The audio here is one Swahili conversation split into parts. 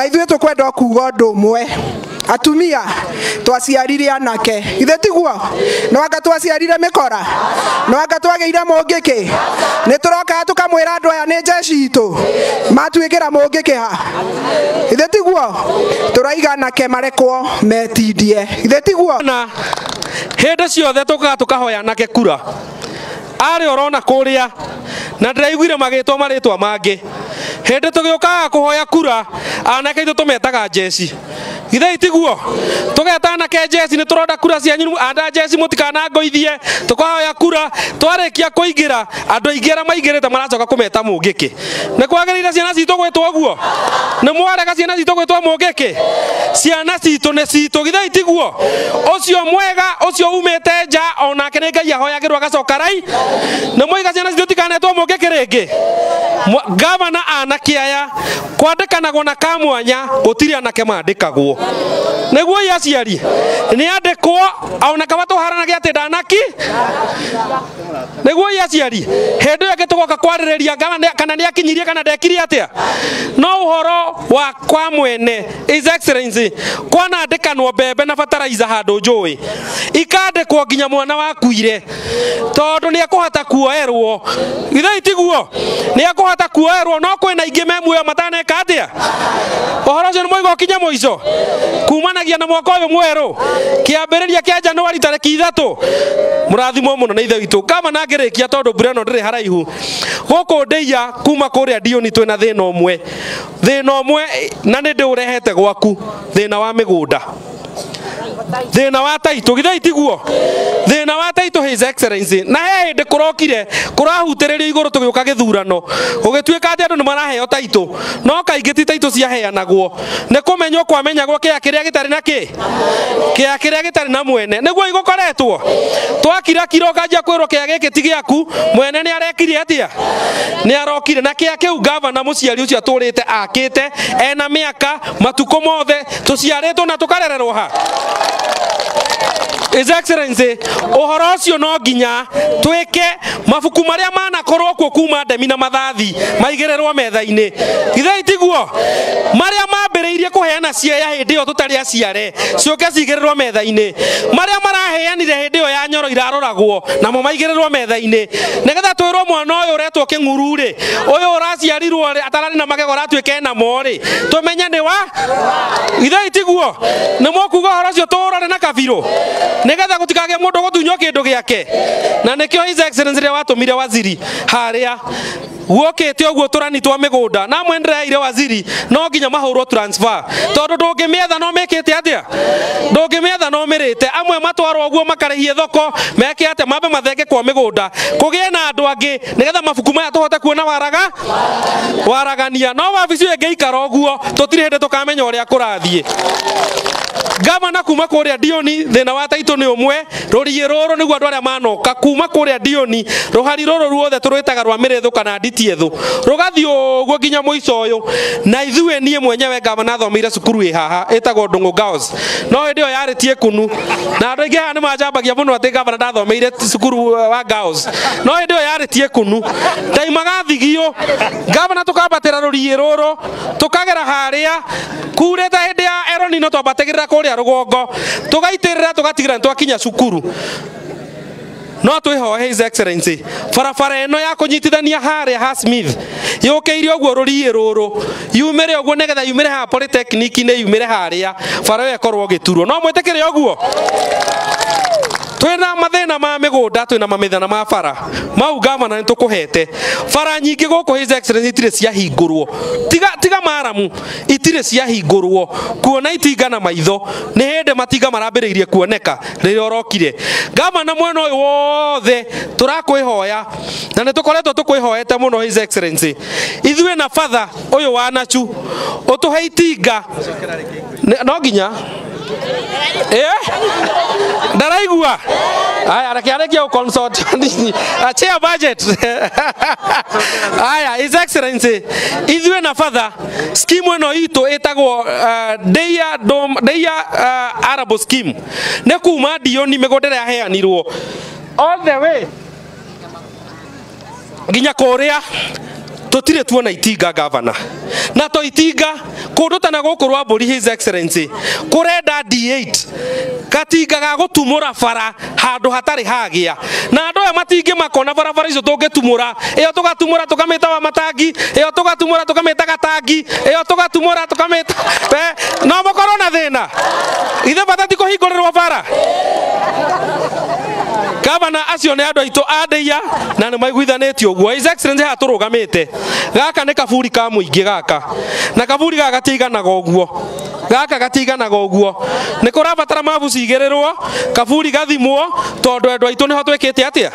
Aithuĩ tũkwenda kuuga ũndũ ũmwe atumia twaciarire anake ithe tiguo no anga twaciarire mĩkora no anga twagĩire mũngĩkĩ nĩ tũroka tukamwĩra andũ aya nĩ jeshi itũ matuĩkĩra mũngĩkĩ ha ithe tiguo tũraiga anake marekwo metindie ithe tiguo na hĩndĩ ciothe tukahoya anake kura arĩ orona kũrĩa na ndĩraiguire magĩtwo marĩtwa mangĩ hĩndĩ tũgĩũkaga kũhoya kura anake itũ tũmetaga jeshi ithe tiguo tũgeta anake jeshi nĩ tũronda kura cianyu anda jeshi mũtikanangoithie tũkahoya kura twarĩkia kũingĩra andũ aingĩ arĩa maingĩrĩte maracoka kũmeta mũngĩkĩ nĩ kwagĩrĩire ciana citũ gwĩtwo ũguo nĩ mwarega ciana citũ gwĩtwo mũngĩkĩ ciana citũ nĩ citũ ithe tiguo ũcio mwega ũcio umĩte nja onake nĩ Ngai ahoyagĩrwo agacoka rai nĩ moiga ciana citũ tikanetwo mũngĩkĩ rĩngĩ gavana anake aya kwandĩkanagwo na kamwanya gũtirĩ anake mandĩkagwo nĩguo yaciari nĩ andĩkwo ona kaba tũharanagia atĩ ndanaki nĩguo yaciari hĩndĩ ĩyo gĩtũgoka kwarĩrĩria kana nĩ akinyirie kana ndekire atĩa no ũhoro wa kwa mwene His Excellency kwanandĩkanwo mbembe na fertilizer handũ njũĩ ikandĩkwo nginya mwana wakuire tondũ nĩ ekũhota kuoerwo ithe tiguo nĩ ekũhota kuoerwo no kwĩna ingĩ me muoyo mataneka atĩa ũhoro ũcio nĩ moiga ũkinye mũico kumanagia na mwaka ũyũ mwerũ kĩambĩrĩria kĩa Januari tarĩki 3 mũrathimwo mũno nĩ ithe witũ kama na ngĩrĩkia tondũ mbura ĩno ndĩrĩ haraihu gũkũ ndĩia kuma kũrĩa Dioni twĩna thĩna ũmwe na nĩ ndĩũrehete gwaku thĩna wa mĩgũnda thĩna wa taitũ githĩ tiguo thĩna wa taitũ His Excellency na he hĩndĩ kũrokire kũrahutĩrĩrio igũrũ tũgĩũka gĩthurano gũgĩtuĩka atĩ andũ nĩ maraheo taitũ no kaingĩ ti taitũ ciaheanagwo nĩ kũmenywo kwamenyagwo kĩya kĩrĩa gĩtarĩ na kĩya kĩrĩa gĩtarĩ na mwene nĩguo igũkoretwo twakira kiro kanjia kwĩrwo kĩya gĩkĩ ti gĩaku mwene nĩ arekire atĩa nĩ arokire na kĩya kĩu gavana mũciari ũcio atũrĩte akĩte ena mĩaka matukũ mothe tũciarĩtwo na tũkarererwo ha His Excellency ũhoro ũcio no nginya twĩke mabuku marĩa manakorwo kuo kuma ndemi na mathathi maigĩrĩrwo metha-inĩ ithe tiguo marĩa mambĩrĩirie kũheana cieya hĩndĩ ĩyo tũtarĩ aciare ciũke cigĩrĩrwo metha-inĩ marĩa maraheanire hĩndĩ ĩyo ya Nyoro iraroragwo namo maigĩrĩrwo metha-inĩ nĩgetha twĩrwo mwana ũyũ ũretwo kĩng'uru-rĩ ũyũ ũraciarirwo atararĩ na magego aratuĩka enamo-rĩ tũmenye nĩ wa ithe tiguo nĩ mũkuga ũhoro ũcio tũũrore na kabirũ nĩgetha gũtikagĩe mũndũ gũtunywo kĩndũ gĩake na nĩkĩo His Excellency rĩrĩa watũmire waziri harĩa guokĩte ũguo tũrani twa mĩgũnda na amwe ndĩreire waziri no nginya mahũrwo transfer tondũ ndũngĩmĩetha no mĩkĩte atĩa ndũngĩmĩetha no mĩrĩte amwe matwarwo ũguo makarĩhie thoko meke atĩa mambe mathenge kwa mĩgũnda kũgĩe na andũ angĩ nĩgetha mabuku maya tũhote kuona waragania no wabici ĩyo ĩngĩikara ũguo tũtirĩ hĩndĩ tũkamenya ũrĩa kũrathiĩ gavana kuma kũrĩa Dioni thĩna wa taitũ nĩ ũmwe rũriĩ rũrũ nĩguo andũ arĩa manoka kuma kũrĩa Dioni rũhari rũrũ ruothe tũrwĩtaga rwa mĩrĩthũ kana nditiethũ rũgathiĩ ũguo nginya mũico ũyũ na ithuĩ niĩ mwenyewe gavana thomeire cukuru ĩ haha ĩtagwo Ndung'u Girls no hĩndĩ ĩyo yarĩtie kunu na andũ aingĩ haha nĩ manjambagia mũno atĩ gavana ndathomeire cukuru wa Girls no hĩndĩ ĩyo yarĩtie kunu ndaimaga thigio gavana tũkambatĩra rũriĩ rũrũ tũkagera harĩa kurĩte hĩndĩ ya Eronino twambatagĩrĩra kũrĩa rũgongo tũgaitĩrĩra tũgatigĩra twakinya cukuru no twĩhoe His Excellency barabara ĩno ya kũnyitithania harĩa ha Smith yũkĩire ũguo rũriĩ rũrũ yumĩre ũguo nĩgetha yumĩre haha Polytechnic-inĩ yumĩre harĩa bara ĩyo ĩkorwo gĩturwo no mwĩtĩkĩre ũguo twĩna mathĩna ma mĩgũnda twĩna mamĩthana ma bara mau gavana nĩ tũkũhete bara nyingĩ gũkũ His Excellency itirĩ ciahingũrwo tiga maramu itirĩ ciahingũrwo kuona itinga na maitho nĩ hĩndĩ matinga marambĩrĩirie kuoneka rĩrĩa ũrokire gavana mwena ũyũ wothe tũrakwĩhoya na nĩ tũkoretwo tũkwĩhoete mũno His Excellency ithuĩ na father ũyũ wa Nachu ũtũhe itinga no nginya ndaraigua aya rekia u consult chair budget aya His Excellency ithuĩ na father scheme ĩno itũ ĩtagwo Deia Arable scheme nĩ kuma Dioni mĩgũnda ĩrĩa yaheanirwo all the way nginya kũrĩa tutire tuona itinga governor na to itinga kundu tana gukurwa mburi his excellency kurenda D8 katinga ga gutumura bara handu hatari hagia na andu aya matingi makona bara icio tungitumura iyo tugatumura tukamita wa matangi iyo tugatumura tukamita gatangi iyo tugatumura tukamita no mukorwo na thina ithe batati kuhingurirwo bara Gavana acio ne andu aitu adeia na ne maiguithanetio uguo his excellency haturugamite gaka ne kaburi ka muingi gaka na kaburi gaka gatiganaga uguo gaka gatiganaga uguo ni kurabatara mabu cigirirwo kaburi gathimwo tondu andu aitu niho twikite atia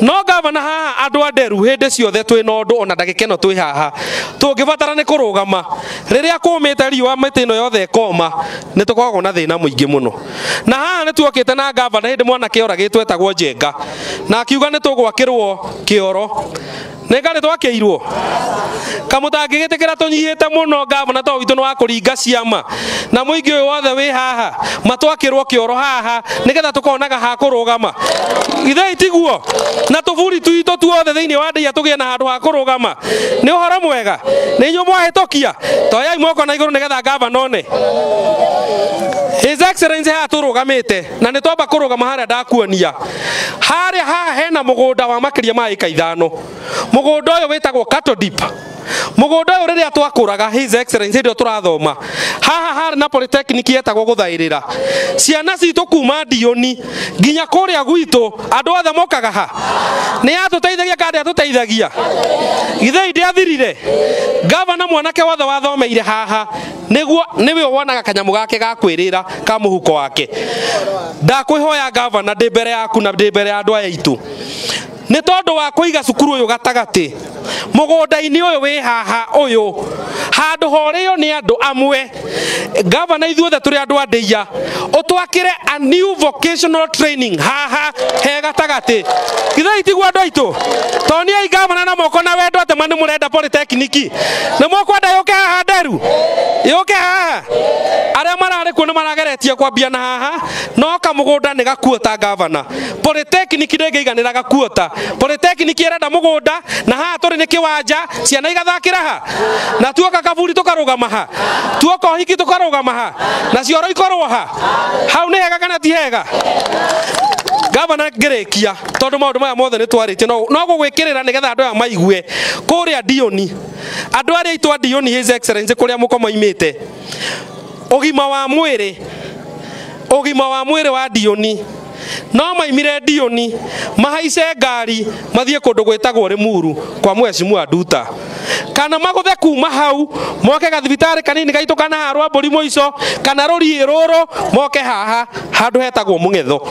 no gavana haha andu anderu hindi ciothe twi na undu ona ndagikeno twi haha tungibatara ni kurugama riria kumite riwa miti ino yothe koma ni tukoragwo na thina muingi muno na haha ni tuokite na gavana hindi mwana kiora gitwe etagwo Njenga na akiuga ni tugwakirwo kioro negare twakeirwo kamutangigitikira tunyihite muno gavana to witu no akuringa ciama na muingi uyu wothe wi haha matwakirwo kioro haha nigetha tukonaga ha kurugama ithe itiguo na tuburi tuito tuothe thiini wa ndeia tugie na handu ha kurugama ni uhoro mwega ni nyu mwahitukia toyai moko na iguru nigetha gavana one his excellency haturugamite na ni twamba kurugama haria ndakuonia haria haha hena mugunda wa makiria ma ika 5 mugunda uyu witagwo Cattle Dip mugunda uyu riria twakuraga his excellency ndio turathoma haha hari na polytechnic yetagwo guthairira ciana citu kuma Dioni nginya kuria gwitu andu othe mokaga ha ni atuteithagia kandi atuteithagia ithe indi athirire gavana mwanake wothe wathomeire haha niguo niwe wonaga kanyamu gake ga kwirira ka muhuko wake ndakwihoya gavana ndi mbere yaku na ndi mbere ya andu aya itu ni tondu wa kuiga cukuru uyu gatagati mugunda-ini uyu wi haha uyu handu horio ni andu amwe gavana ithuothe turi andu andeia utwakire a new vocational training haha he gatagati ithe itigwo andu aitu toni ai gavana na moko na wendo ate mani murenda polytechnic na mokwenda yuke haha nderu yuke haha aria marari kuo ni marageretie kwambia na haha no kamugunda ni gakuota gavana polytechnic ndingiiganira gakuota polytechnic irenda mugunda na haha turi ni kiwanja ciana igathakira ha na tuoka kaburi tukarugama ha tuoka hiki tukarugama ha na cioro ikorwo ha hau ni hega kana ti hega gavana ngerekia tondu maundu maya mothe ni twaritie no gugwikirira nigetha andu aya maigue kuria Dioni andu aria itu Dioni his excellency kuria mukoma imite ugima wa mwiri wa Dioni no maimire Dioni mahaice ngari mathie kundu gwitagwo Limuru kwa Mheshimiwa Nduta kana maguthe kuma hau moke gathibitari kanini gaitu kana harwa mburi muico kana ruri ruru moke haha handu hetagwo Mungetho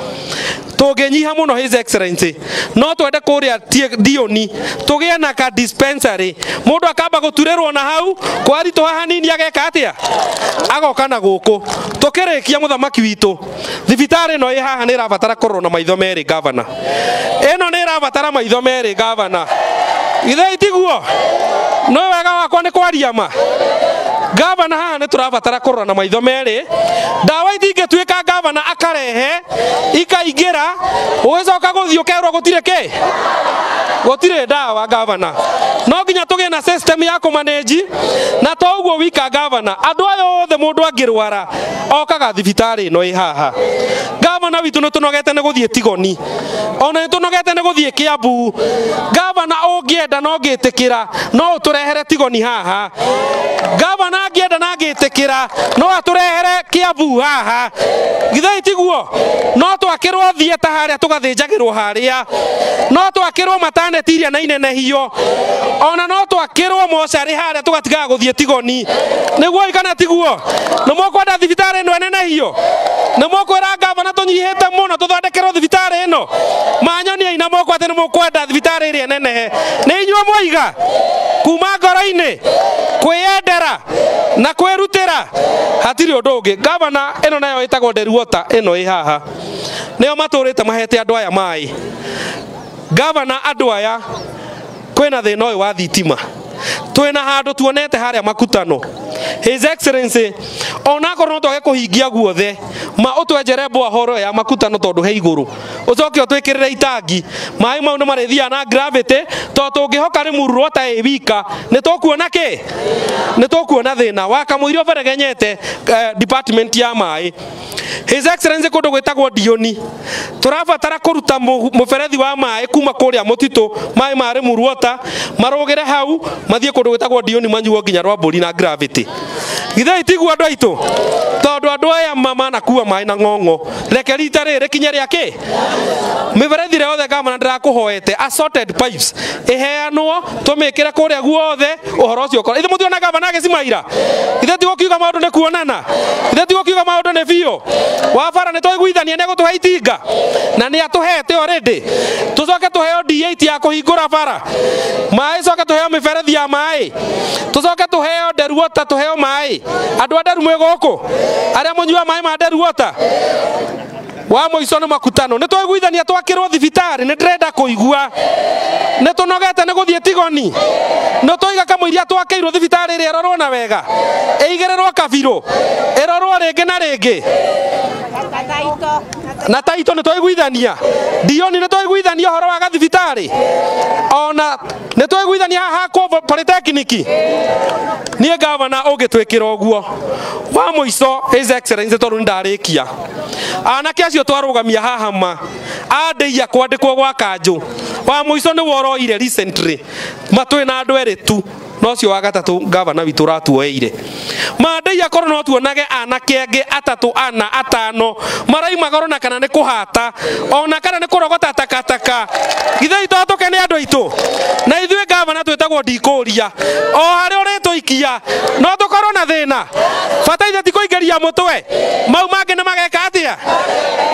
tunginyiha muno his excellency no twende kuria Dioni tugie na ka dispensary mundu akamba guturirwo na hau kwari to haha nini ageka atia agoka na guku tukirikia muthamaki witu thibitari no haha ni rabatara korwo na maitho meri gavana eno ni rabatara maitho meri gavana ithe itiguo no wega wakwa ni kwaria ma gavana haha ni turabatara korwo na maitho meri dawa itingituika gavana akarehe ikaingira ugicoka guthio kerwo gutire ke gutire dawa gavana no nginya tugie na system ya kumanage na to uguo wika gavana andu ayo othe mundu angirwara okaga thibitari no haha gavana witu no tunogete ne guthie Tigoni ona ni tunogete ne guthie Kiambu gavana ungienda no ngitikira no uturehere Tigoni haha gavana angienda na ngitikira no aturehere Kiambu haha githe itiguo no twakirwo thieta haria tugathinjagirwo haria no twakirwo mataneti iria na inenehio ona no twakirwo mochari haria tugatigaga guthie Tigoni niguo ikana tiguo no mokwenda thibitari ino enenehio no mokwira gavana tunyihite muno tuthondekerwo thibitari ino manyonia ina mokwate ni mokwenda thibitari iria enenehe ni inyuo moiga kuma ngoro-ini kwiyendera na kwirutira hatiri undu ungi gavana ino nayo itagwo Nderi Water ino i haha nio maturite mahete andu aya mai gavana andu aya kwina thina uyu wa thitima twina handu tuonete haria makutano his excellency ona korwo no twage kuhingia guothe ma utwenjere horo ya makuta no tondu he iguru ucoke utwikirire itangi mai mau no marithia na gravity to tungihoka ri mururo ta wika ni tukuona ki ni tukuona thina waka muirio beregenyete department ya mai. His Excellency kundu gwitagwo Dioni turabatara kuruta muberethi wa mai kuma kuria mutito mai mari muruota marugire hau mathie kundu gwitagwo Dioni manyuo nginya Rwamburi na gravity githai tiguo andu aitu tondu andu aya mama na kuwa mai na ngongo reke rita riri kinya riaki miberethi yothe governor ndirakuhoete assorted pipes iheanwo tumikire kuria guothe uhoro ucio kora ithe muthiona governor agicimaira ithe tigo kiuga maundu ni kuonana ithe tigo kiuga maundu ni bio wa bara ni twaiguithania ni gutuhe itinga na ni atuhete already tucoke tuheo D8 ya kuhingura bara mai coke tuheo miberethi ya mai tucoke tuheo Deru Water tuheo mai andu Deru mwe guku aria munyua mai ma Deru Water wa muico ni makutano ni twaiguithania twakirwo thibitari ni ndrenda kuigua ni tunogete ni guthie Tigoni no toiga kamuiria twakeirwo thibitari ri erorwo na wega eigererwo kabiro erorwo ringi na ringi na taito ni twaiguithania Dioni ni twaiguithania horo wa gathibitari ona ni twaiguithania haha ku polytechnic ni governor ugitwikira uguo wa muico His Excellency toru ndarikia anake acio twarugamia haha ma andeia kwandikwo gwa kanju wa muico ni woroire recently matwe na andu eri tu no cio wa gatatu governor witu ratuoeire mandeia korwo no tuonage anake angi atatu ana atano maraima goro na kana ni kuhata ona kana ni kurogota takataka githei totoke ni andu aitu na ithue governor twetagwo ndikuria o hari urituikia no tukorwo na thina bata ithe tikuingeria mutwe mau mangi ni mageka atia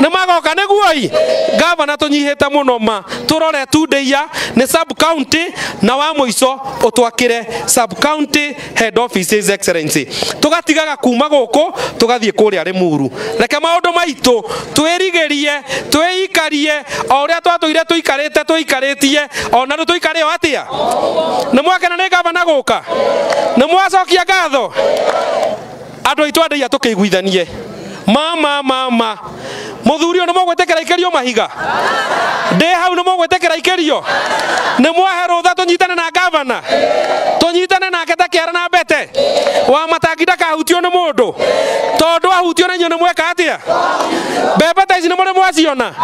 ni magoka niguoi governor tunyihite muno ma turore tundeia ni sub county na wa muico utwakire sub county head office His Excellency tugatigaga kuma guku tugathie kuria Limuru reke maundu maitu twirigerie twikarie o uria twatuire tuikaritie ona ru tuikare atia ni mwakena ni governor guka ni mwacokia ngatho andu aitu andeia tukiguithanie mama muthuri ni mogwetekera ikerio mahiga de hau ni mogwetekera ikerio ni mwahe rutha tunyitane na governor tunyitane nake takiara na mbete wa matangida kahutio ni mundu tondu ahutio na nyone mweka atia mbembe ta ici ni muri mwaciona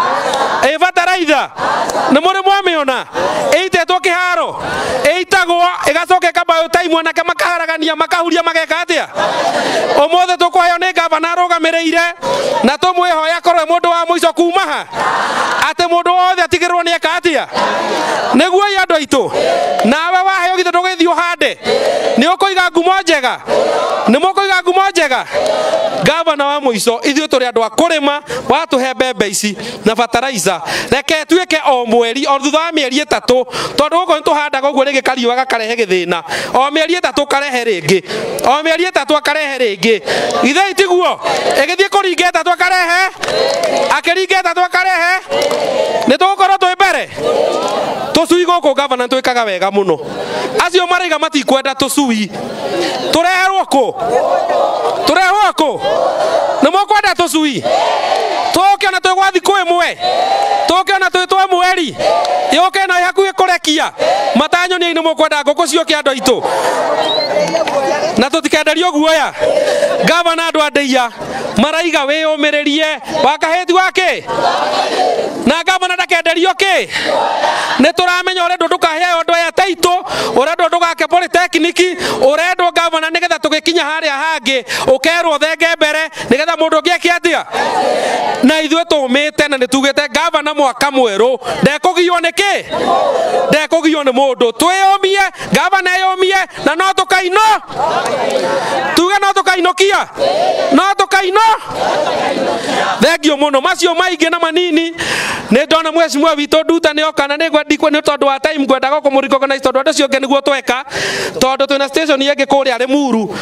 bataraitha ni muri mwamiona itetwo kiharo itagwo igacoka ikabayo time nake makaharagania makahuria mageka atia omothe tukuheo ni governor arugamireire na tumwihoya korwe mundu wa muico kuma ha ate mundu wothe atigirwo ni eka atia niguo andu aitu nawe waheo githe ndugithio hande ni ukuiga ngumo njega ni mukuiga ngumo njega governor wa muico ithuĩ tũrĩ andũ a kũrĩma watuhe mbembe ici na fertilizer reke tuĩke o mweri o thutha wa mĩeri ĩtatũ tondũ gũkũ nĩ tũhandaga ũguo rĩngĩ kariũa gakarehe gĩthĩna o mĩeri ĩtatũ karehe rĩngĩ o mĩeri ĩtatũ akarehe rĩngĩ githĩ tiguo ĩgĩthiĩ kũringa ĩtatũ akarehe akĩringa ĩtatũ akarehe nĩ tũgũkorwo twĩ mbere tũcui gũkũ governor twĩkaga wega mũno acio maraiga matikwenda tũcui tũreherwo kũ nĩ mũkwenda tũcui tũke na twĩgwa thikũ ĩmwe tũke na twĩtwe mweri yũke na hakuhĩ kũrekia matanyoni nĩ mũkwenda ngũkũ cioke andũ aitũ na tũtikenderio guoya governor andũ andeia maraiga wĩyũmĩrĩrie wakahĩti wake na governor ndakenderio kĩ nĩ tũramenya ũrendwo ndũkaheo andũ aya taitũ ũrendwo ndũgake polytechnic ũrendwo governor nĩgetha tũgĩkinya harĩa hangĩ ũkerwo thenge mbere nĩgetha mũndũ ũngĩ eke atia na ithuĩ tũmĩte na nĩ tugĩte governor mwaka mwerũ ndekũgio nĩ kĩ ndekũgio nĩ mũndũ twĩyũmie governor eyũmie na no tũkaino tuge no tũkainũkia no tũkaino thengio mũno macio maingĩ na manini nĩ ndona mheshimiwa witũ Nduta nĩ oka na nĩ tondũ wa time ngwendaga kũmũrecognize tondũ andũ ciongĩ nĩguo tweka tondũ twĩna station ĩngĩ kũrĩa Limuru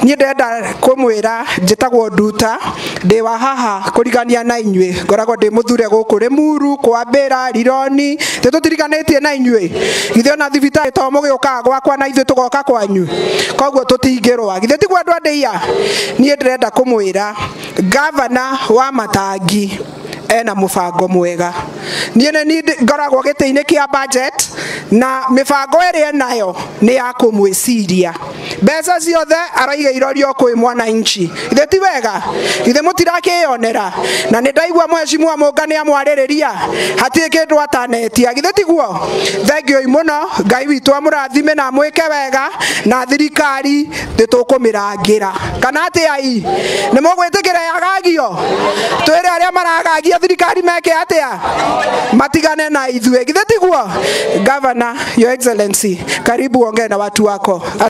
niĩ ndenda kũmwĩra njĩtagwo Nduta ndĩ wa haha kũrigania na inyuĩ ngoragwo ndĩ mũthure gũkũ Limuru kwambĩra Rironi nĩ tũtiriganĩtie na inyuĩ githĩ ona thibitarĩ to mũgĩũkaga gwakwa na ithuĩ tũgoka kwanyu koguo tũtingĩrũa githĩ tiguo andũ andeia niĩ ndĩrenda kumwira governor wa Matangi ena mubango mwega. Niĩ ni ngoragwo gĩtĩ-inĩ kĩa budget na mibango ĩrĩa nayo nĩ ya kũmwĩciria. Mbeca ciothe araiga irorio kwĩ mwananchi. Ithe ti wega? Ithe mũtirakĩyonera? Na nĩ ndaigua mheshimiwa Mũnga nĩ amwarĩrĩria hatirĩ kĩndũ atanetia. Ithe tiguo? Thengiũ mũno, Ngai witũ amũrathime na mwĩke wega na thirikari ndĩtũkũmĩrangĩra. Kana atĩa ai? Nĩ mũgwĩtĩkĩra yagagio? Twĩre arĩa maragagia thirikari meke atia matigane na ithuĩ. Githe tiguo? Governor, Your Excellency, karibu ongea na watu wako.